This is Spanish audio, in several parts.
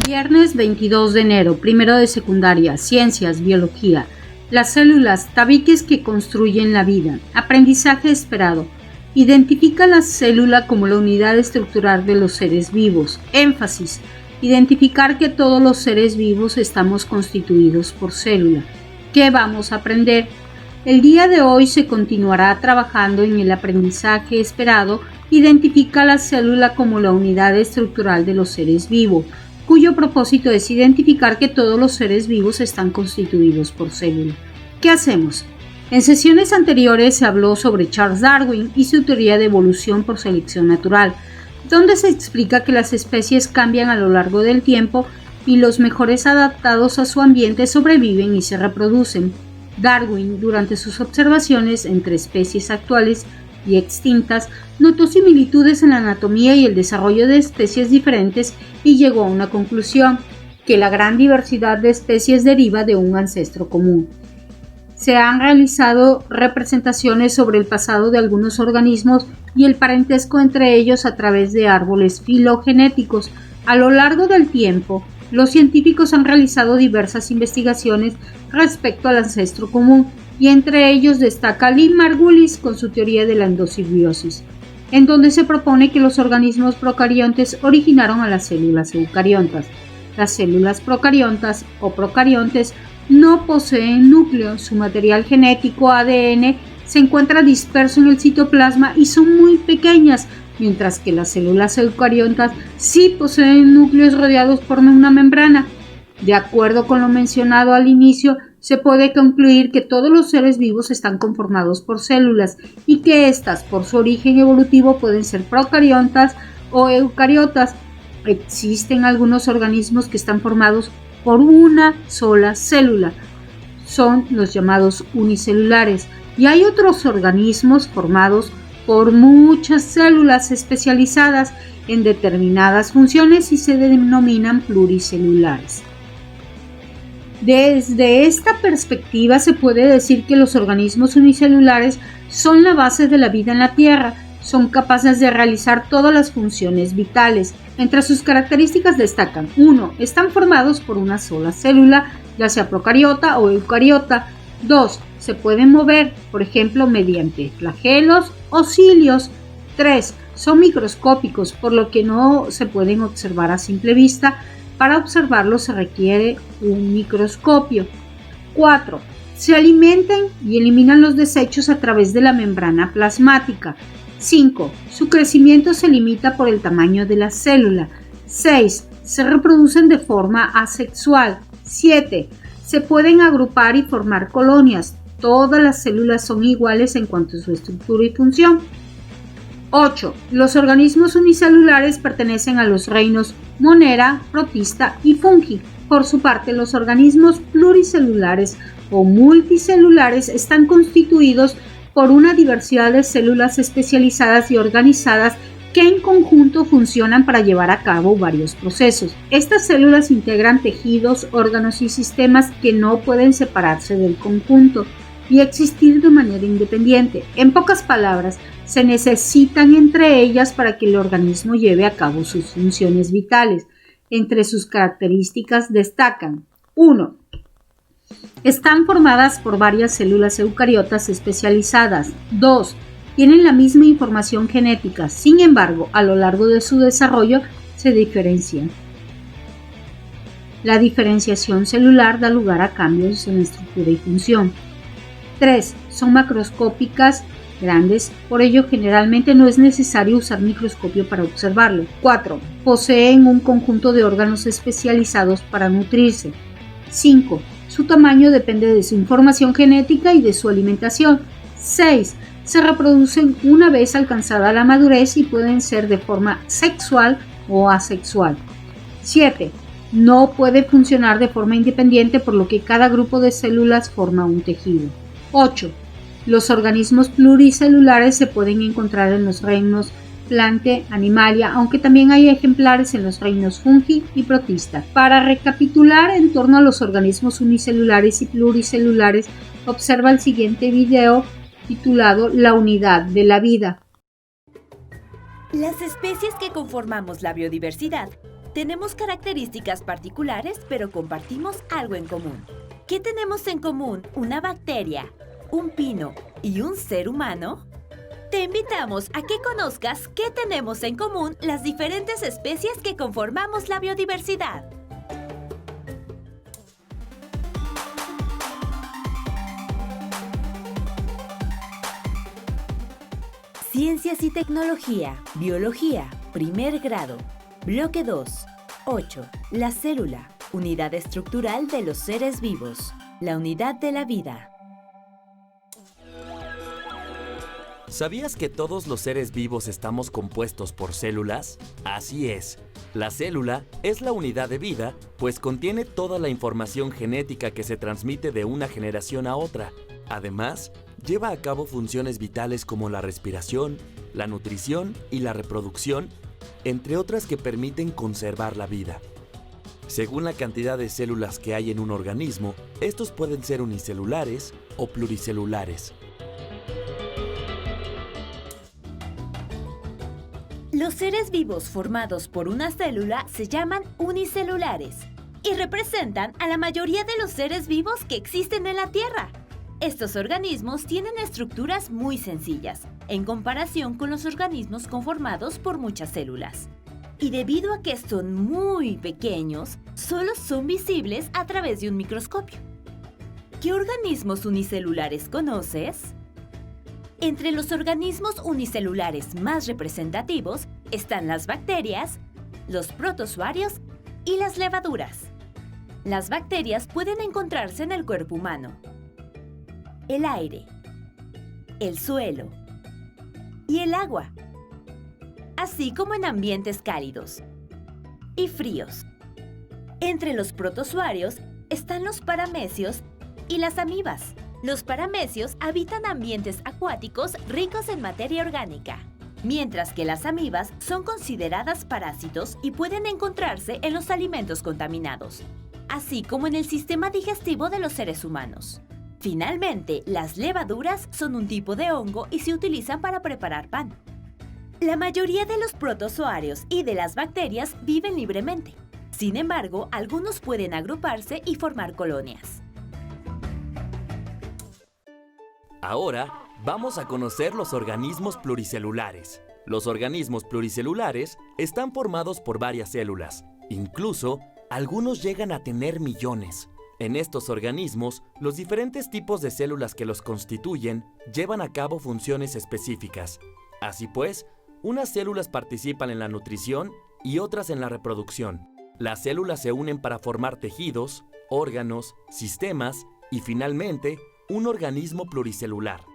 Viernes 22 de enero, primero de secundaria, Ciencias, Biología. Las células, tabiques que construyen la vida. Aprendizaje esperado. Identifica la célula como la unidad estructural de los seres vivos. Énfasis. Identificar que todos los seres vivos estamos constituidos por célula. ¿Qué vamos a aprender? El día de hoy se continuará trabajando en el aprendizaje esperado. Identifica la célula como la unidad estructural de los seres vivos, cuyo propósito es identificar que todos los seres vivos están constituidos por célula. ¿Qué hacemos? En sesiones anteriores se habló sobre Charles Darwin y su teoría de evolución por selección natural, donde se explica que las especies cambian a lo largo del tiempo y los mejores adaptados a su ambiente sobreviven y se reproducen. Darwin, durante sus observaciones entre especies actuales y extintas, notó similitudes en la anatomía y el desarrollo de especies diferentes y llegó a una conclusión, que la gran diversidad de especies deriva de un ancestro común. Se han realizado representaciones sobre el pasado de algunos organismos y el parentesco entre ellos a través de árboles filogenéticos. A lo largo del tiempo, los científicos han realizado diversas investigaciones respecto al ancestro común, y entre ellos destaca Lee Margulis con su teoría de la endosimbiosis, en donde se propone que los organismos procariontes originaron a las células eucariontas. Las células procariontas o procariontes no poseen núcleo, su material genético ADN se encuentra disperso en el citoplasma y son muy pequeñas, mientras que las células eucariontas sí poseen núcleos rodeados por una membrana. De acuerdo con lo mencionado al inicio, se puede concluir que todos los seres vivos están conformados por células y que éstas, por su origen evolutivo, pueden ser procariotas o eucariotas. Existen algunos organismos que están formados por una sola célula, son los llamados unicelulares, y hay otros organismos formados por muchas células especializadas en determinadas funciones y se denominan pluricelulares. Desde esta perspectiva se puede decir que los organismos unicelulares son la base de la vida en la Tierra, son capaces de realizar todas las funciones vitales. Entre sus características destacan: 1. Están formados por una sola célula, ya sea procariota o eucariota. 2. Se pueden mover, por ejemplo, mediante flagelos o cilios. 3. Son microscópicos, por lo que no se pueden observar a simple vista. Para observarlos se requiere un microscopio. 4. Se alimentan y eliminan los desechos a través de la membrana plasmática. 5. Su crecimiento se limita por el tamaño de la célula. 6. Se reproducen de forma asexual. 7. Se pueden agrupar y formar colonias. Todas las células son iguales en cuanto a su estructura y función. 8. Los organismos unicelulares pertenecen a los reinos Monera, Protista y Fungi. Por su parte, los organismos pluricelulares o multicelulares están constituidos por una diversidad de células especializadas y organizadas que en conjunto funcionan para llevar a cabo varios procesos. Estas células integran tejidos, órganos y sistemas que no pueden separarse del conjunto y existir de manera independiente. En pocas palabras, se necesitan entre ellas para que el organismo lleve a cabo sus funciones vitales. Entre sus características destacan: 1. Están formadas por varias células eucariotas especializadas. 2. Tienen la misma información genética, sin embargo, a lo largo de su desarrollo se diferencian. La diferenciación celular da lugar a cambios en la estructura y función. 3. Son macroscópicas, grandes, por ello generalmente no es necesario usar microscopio para observarlo. 4. Poseen un conjunto de órganos especializados para nutrirse. 5. Su tamaño depende de su información genética y de su alimentación. 6. Se reproducen una vez alcanzada la madurez y pueden ser de forma sexual o asexual. 7. No puede funcionar de forma independiente, por lo que cada grupo de células forma un tejido. 8. Los organismos pluricelulares se pueden encontrar en los reinos Plante, Animalia, aunque también hay ejemplares en los reinos Fungi y Protista. Para recapitular en torno a los organismos unicelulares y pluricelulares, observa el siguiente video titulado La unidad de la vida. Las especies que conformamos la biodiversidad Tenemos características particulares, pero compartimos algo en común. ¿Qué tenemos en común una bacteria, un pino y un ser humano? Te invitamos a que conozcas qué tenemos en común las diferentes especies que conformamos la biodiversidad. Ciencias y tecnología, biología, primer grado. Bloque 2. 8. La célula, unidad estructural de los seres vivos, la unidad de la vida. ¿Sabías que todos los seres vivos estamos compuestos por células? Así es. La célula es la unidad de vida, pues contiene toda la información genética que se transmite de una generación a otra. Además, lleva a cabo funciones vitales como la respiración, la nutrición y la reproducción, entre otras que permiten conservar la vida. Según la cantidad de células que hay en un organismo, estos pueden ser unicelulares o pluricelulares. Los seres vivos formados por una célula se llaman unicelulares y representan a la mayoría de los seres vivos que existen en la Tierra. Estos organismos tienen estructuras muy sencillas, en comparación con los organismos conformados por muchas células. Y debido a que son muy pequeños, solo son visibles a través de un microscopio. ¿Qué organismos unicelulares conoces? Entre los organismos unicelulares más representativos están las bacterias, los protozoarios y las levaduras. Las bacterias pueden encontrarse en el cuerpo humano, el aire, el suelo y el agua, así como en ambientes cálidos y fríos. Entre los protozoarios están los paramecios y las amibas. Los paramecios habitan ambientes acuáticos ricos en materia orgánica, mientras que las amibas son consideradas parásitos y pueden encontrarse en los alimentos contaminados, así como en el sistema digestivo de los seres humanos. Finalmente, las levaduras son un tipo de hongo y se utilizan para preparar pan. La mayoría de los protozoarios y de las bacterias viven libremente. Sin embargo, algunos pueden agruparse y formar colonias. Ahora vamos a conocer los organismos pluricelulares. Los organismos pluricelulares están formados por varias células. Incluso, algunos llegan a tener millones. En estos organismos, los diferentes tipos de células que los constituyen llevan a cabo funciones específicas. Así pues, unas células participan en la nutrición y otras en la reproducción. Las células se unen para formar tejidos, órganos, sistemas y finalmente, un organismo pluricelular.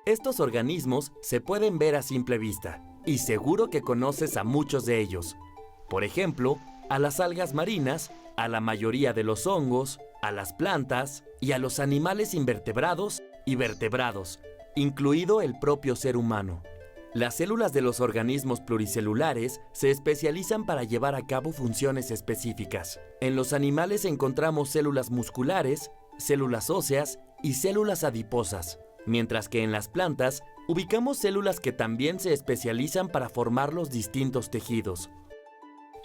Estos organismos se pueden ver a simple vista y seguro que conoces a muchos de ellos. Por ejemplo, a las algas marinas, a la mayoría de los hongos, a las plantas y a los animales invertebrados y vertebrados, incluido el propio ser humano. Las células de los organismos pluricelulares se especializan para llevar a cabo funciones específicas. En los animales encontramos células musculares, células óseas y células adiposas, mientras que en las plantas ubicamos células que también se especializan para formar los distintos tejidos.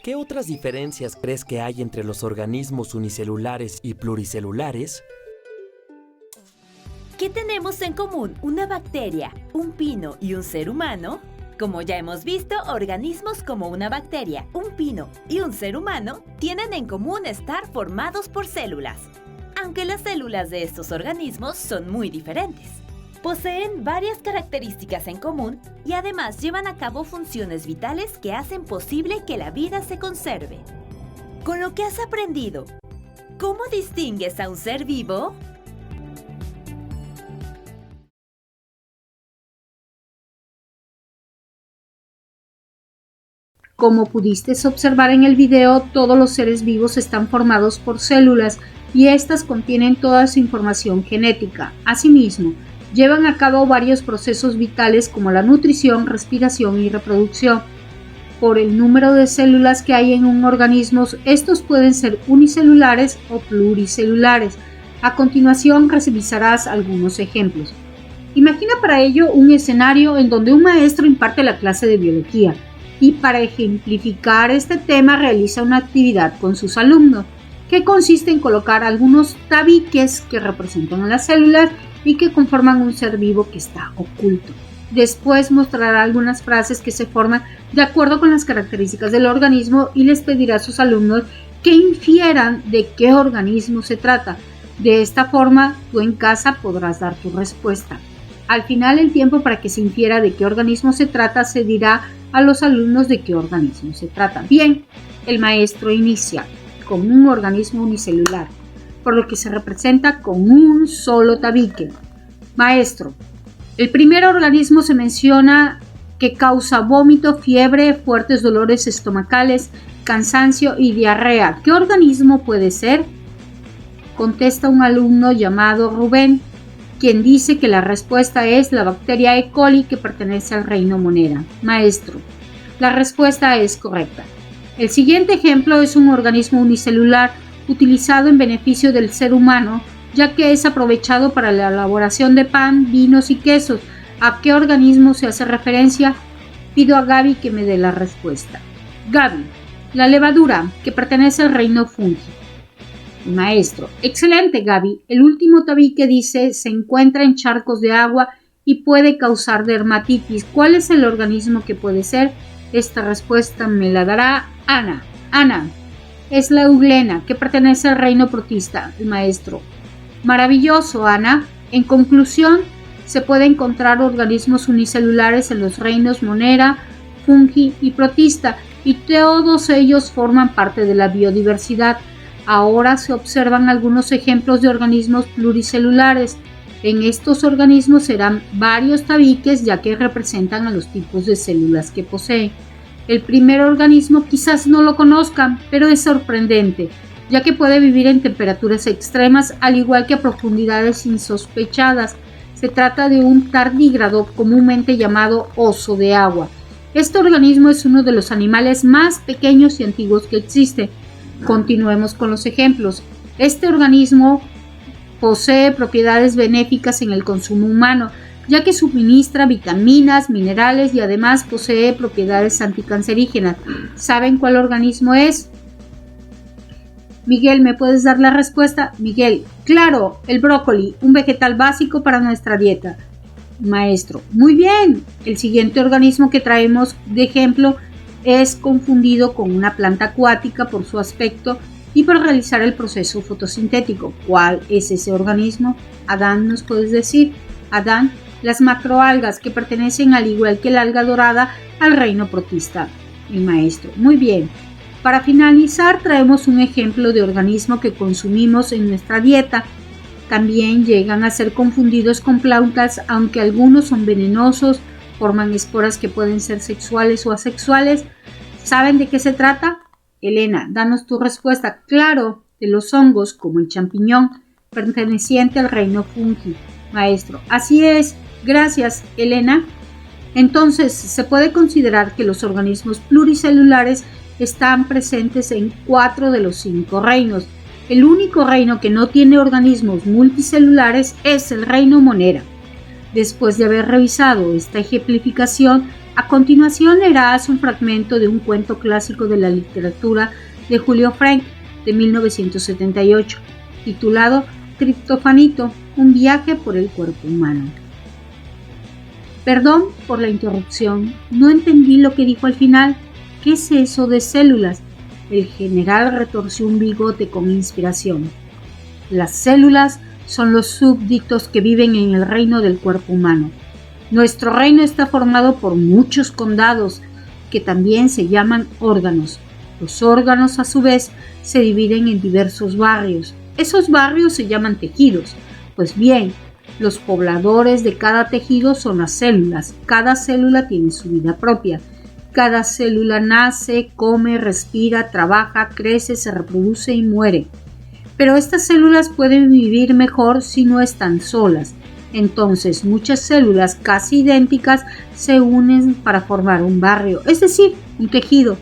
¿Qué otras diferencias crees que hay entre los organismos unicelulares y pluricelulares? ¿Qué tenemos en común una bacteria, un pino y un ser humano? Como ya hemos visto, organismos como una bacteria, un pino y un ser humano tienen en común estar formados por células, aunque las células de estos organismos son muy diferentes. Poseen varias características en común y además llevan a cabo funciones vitales que hacen posible que la vida se conserve. Con lo que has aprendido, ¿cómo distingues a un ser vivo? Como pudiste observar en el video, todos los seres vivos están formados por células y estas contienen toda su información genética. Asimismo, llevan a cabo varios procesos vitales como la nutrición, respiración y reproducción. Por el número de células que hay en un organismo, estos pueden ser unicelulares o pluricelulares. A continuación revisarás algunos ejemplos. Imagina para ello un escenario en donde un maestro imparte la clase de biología. y para ejemplificar este tema realiza una actividad con sus alumnos que consiste en colocar algunos tabiques que representan a las células y que conforman un ser vivo que está oculto. Después mostrará algunas frases que se forman de acuerdo con las características del organismo y les pedirá a sus alumnos que infieran de qué organismo se trata. De esta forma, tú en casa podrás dar tu respuesta. Al final, el tiempo para que se infiera de qué organismo se trata se dirá a los alumnos de qué organismo se trata. Bien, el maestro inicia con un organismo unicelular, por lo que se representa con un solo tabique. Maestro, el primer organismo se menciona que causa vómito, fiebre, fuertes dolores estomacales, cansancio y diarrea. ¿Qué organismo puede ser? Contesta un alumno llamado Rubén, quien dice que la respuesta es la bacteria E. coli que pertenece al reino Monera. Maestro, la respuesta es correcta. El siguiente ejemplo es un organismo unicelular utilizado en beneficio del ser humano, ya que es aprovechado para la elaboración de pan, vinos y quesos. ¿A qué organismo se hace referencia? Pido a Gaby que me dé la respuesta. Gaby, la levadura, que pertenece al reino fungi. Maestro, excelente Gaby. El último tabique dice se encuentra en charcos de agua y puede causar dermatitis. ¿Cuál es el organismo que puede ser? Esta respuesta me la dará Ana. Ana, es la euglena, que pertenece al reino protista. El maestro, maravilloso Ana. En conclusión, se puede encontrar organismos unicelulares en los reinos Monera, fungi y protista, y todos ellos forman parte de la biodiversidad. Ahora se observan algunos ejemplos de organismos pluricelulares. En estos organismos serán varios tabiques ya que representan a los tipos de células que poseen. El primer organismo quizás no lo conozcan, pero es sorprendente, ya que puede vivir en temperaturas extremas al igual que a profundidades insospechadas. Se trata de un tardígrado comúnmente llamado oso de agua. Este organismo es uno de los animales más pequeños y antiguos que existe. Continuemos con los ejemplos. Este organismo posee propiedades benéficas en el consumo humano, ya que suministra vitaminas, minerales y además posee propiedades anticancerígenas. ¿Saben cuál organismo es? Miguel, ¿me puedes dar la respuesta? Miguel, claro, el brócoli, un vegetal básico para nuestra dieta. Maestro, muy bien. El siguiente organismo que traemos de ejemplo es confundido con una planta acuática por su aspecto y por realizar el proceso fotosintético. ¿Cuál es ese organismo? Adán, ¿nos puedes decir? Adán, las macroalgas, que pertenecen al igual que el alga dorada al reino protista. El maestro, muy bien. Para finalizar, traemos un ejemplo de organismo que consumimos en nuestra dieta. También llegan a ser confundidos con plantas, aunque algunos son venenosos, forman esporas que pueden ser sexuales o asexuales. ¿Saben de qué se trata? Elena, danos tu respuesta. Claro, de los hongos, como el champiñón, perteneciente al reino fungi. Maestro, así es. Gracias, Elena. Entonces, se puede considerar que los organismos pluricelulares están presentes en 4 de los 5 reinos. El único reino que no tiene organismos multicelulares es el reino Monera. Después de haber revisado esta ejemplificación, a continuación leerás un fragmento de un cuento clásico de la literatura de Julio Frank de 1978, titulado Triptofanito, un viaje por el cuerpo humano. Perdón por la interrupción, no entendí lo que dijo al final. ¿Qué es eso de células? El general retorció un bigote con inspiración. Las células son los súbditos que viven en el reino del cuerpo humano. Nuestro reino está formado por muchos condados que también se llaman órganos. Los órganos, a su vez, se dividen en diversos barrios. Esos barrios se llaman tejidos. Pues bien, los pobladores de cada tejido son las células. Cada célula tiene su vida propia. Cada célula nace, come, respira, trabaja, crece, se reproduce y muere. Pero estas células pueden vivir mejor si no están solas. Entonces, muchas células casi idénticas se unen para formar un barrio, es decir, un tejido.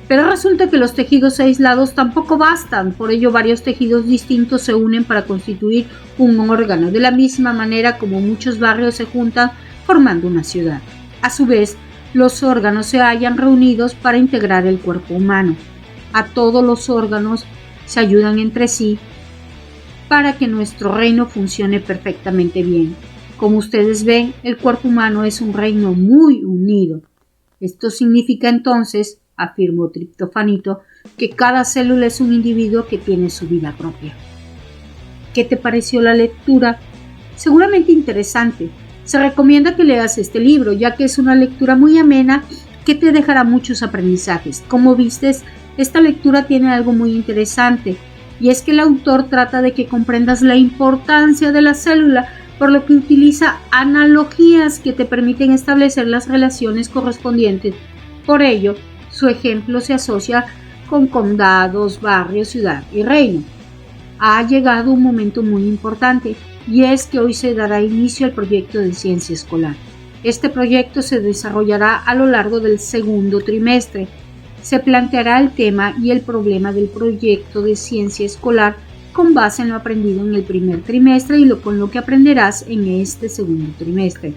Pero resulta que los tejidos aislados tampoco bastan, por ello varios tejidos distintos se unen para constituir un órgano, de la misma manera como muchos barrios se juntan formando una ciudad. A su vez, los órganos se hallan reunidos para integrar el cuerpo humano. A todos los órganos se ayudan entre sí para que nuestro reino funcione perfectamente bien. Como ustedes ven, el cuerpo humano es un reino muy unido. Esto significa entonces, afirmó Triptofanito, que cada célula es un individuo que tiene su vida propia. ¿Qué te pareció la lectura? Seguramente interesante. Se recomienda que leas este libro, ya que es una lectura muy amena que te dejará muchos aprendizajes. Como vistes, esta lectura tiene algo muy interesante, y es que el autor trata de que comprendas la importancia de la célula, por lo que utiliza analogías que te permiten establecer las relaciones correspondientes. Por ello, su ejemplo se asocia con condados, barrios, ciudad y reino. Ha llegado un momento muy importante, y es que hoy se dará inicio al proyecto de ciencia escolar. Este proyecto se desarrollará a lo largo del segundo trimestre. Se planteará el tema y el problema del proyecto de ciencia escolar con base en lo aprendido en el primer trimestre y con lo que aprenderás en este segundo trimestre.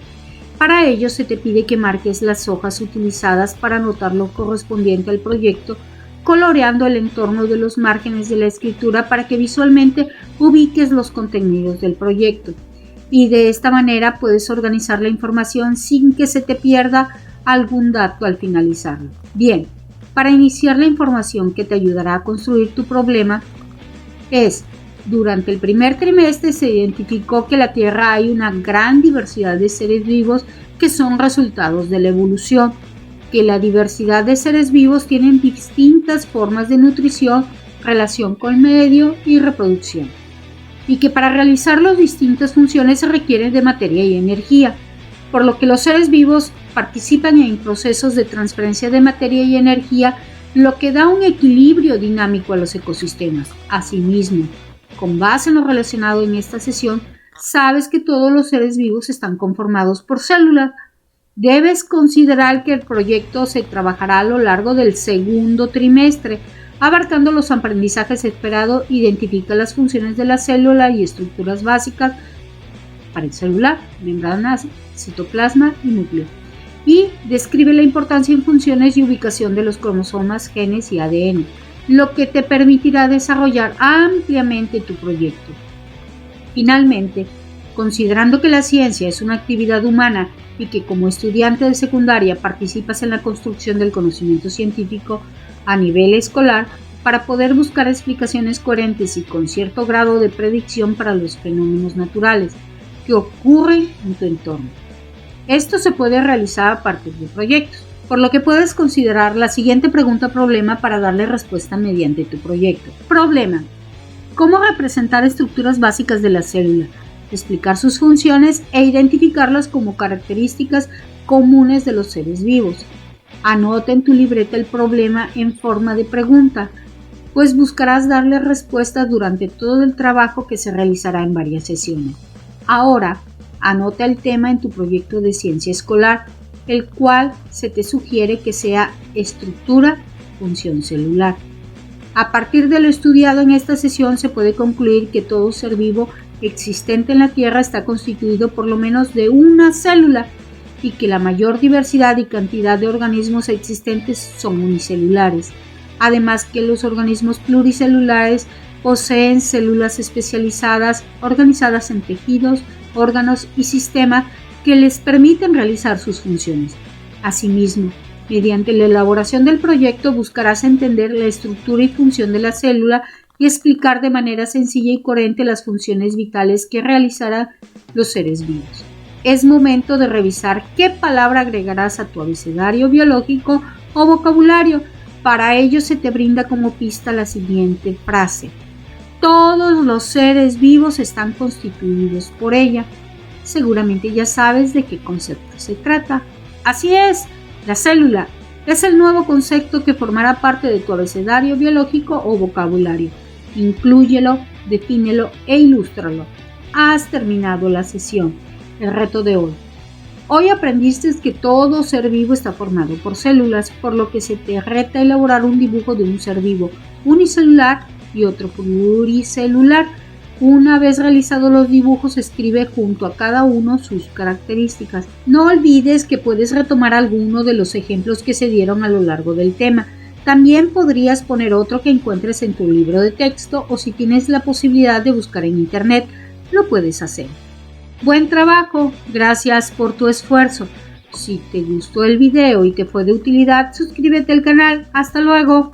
Para ello se te pide que marques las hojas utilizadas para anotar lo correspondiente al proyecto, coloreando el entorno de los márgenes de la escritura para que visualmente ubiques los contenidos del proyecto. Y de esta manera puedes organizar la información sin que se te pierda algún dato al finalizarlo. Bien, para iniciar la información que te ayudará a construir tu problema durante el primer trimestre se identificó que en la Tierra hay una gran diversidad de seres vivos que son resultados de la evolución, que la diversidad de seres vivos tienen distintas formas de nutrición, relación con el medio y reproducción, y que para realizar las distintas funciones se requieren de materia y energía, por lo que los seres vivos participan en procesos de transferencia de materia y energía, lo que da un equilibrio dinámico a los ecosistemas. Asimismo, con base en lo relacionado en esta sesión, sabes que todos los seres vivos están conformados por células. Debes considerar que el proyecto se trabajará a lo largo del segundo trimestre, abarcando los aprendizajes esperados. Identifica las funciones de la célula y estructuras básicas: pared celular, membrana, citoplasma y núcleo. Y describe la importancia en funciones y ubicación de los cromosomas, genes y ADN, lo que te permitirá desarrollar ampliamente tu proyecto. Finalmente, considerando que la ciencia es una actividad humana y que como estudiante de secundaria participas en la construcción del conocimiento científico a nivel escolar para poder buscar explicaciones coherentes y con cierto grado de predicción para los fenómenos naturales que ocurren en tu entorno. Esto se puede realizar a partir de proyectos, por lo que puedes considerar la siguiente pregunta-problema para darle respuesta mediante tu proyecto. Problema: ¿cómo representar estructuras básicas de la célula? Explicar sus funciones e identificarlas como características comunes de los seres vivos. Anota en tu libreta el problema en forma de pregunta, pues buscarás darle respuesta durante todo el trabajo que se realizará en varias sesiones. Ahora, anota el tema en tu proyecto de ciencia escolar, el cual se te sugiere que sea estructura, función celular. A partir de lo estudiado en esta sesión se puede concluir que todo ser vivo existente en la Tierra está constituido por lo menos de una célula y que la mayor diversidad y cantidad de organismos existentes son unicelulares. Además que los organismos pluricelulares poseen células especializadas organizadas en tejidos, órganos y sistemas que les permiten realizar sus funciones. Asimismo, mediante la elaboración del proyecto buscarás entender la estructura y función de la célula y explicar de manera sencilla y coherente las funciones vitales que realizarán los seres vivos. Es momento de revisar qué palabra agregarás a tu abecedario biológico o vocabulario. Para ello se te brinda como pista la siguiente frase: todos los seres vivos están constituidos por ella. Seguramente ya sabes de qué concepto se trata. Así es, la célula es el nuevo concepto que formará parte de tu abecedario biológico o vocabulario. Inclúyelo, defínelo e ilústralo. Has terminado la sesión. El reto de hoy. Hoy aprendiste que todo ser vivo está formado por células, por lo que se te reta elaborar un dibujo de un ser vivo unicelular y otro pluricelular. Una vez realizados los dibujos, escribe junto a cada uno sus características. No olvides que puedes retomar alguno de los ejemplos que se dieron a lo largo del tema. También podrías poner otro que encuentres en tu libro de texto o si tienes la posibilidad de buscar en internet, lo puedes hacer. Buen trabajo, gracias por tu esfuerzo. Si te gustó el video y te fue de utilidad, suscríbete al canal. ¡Hasta luego!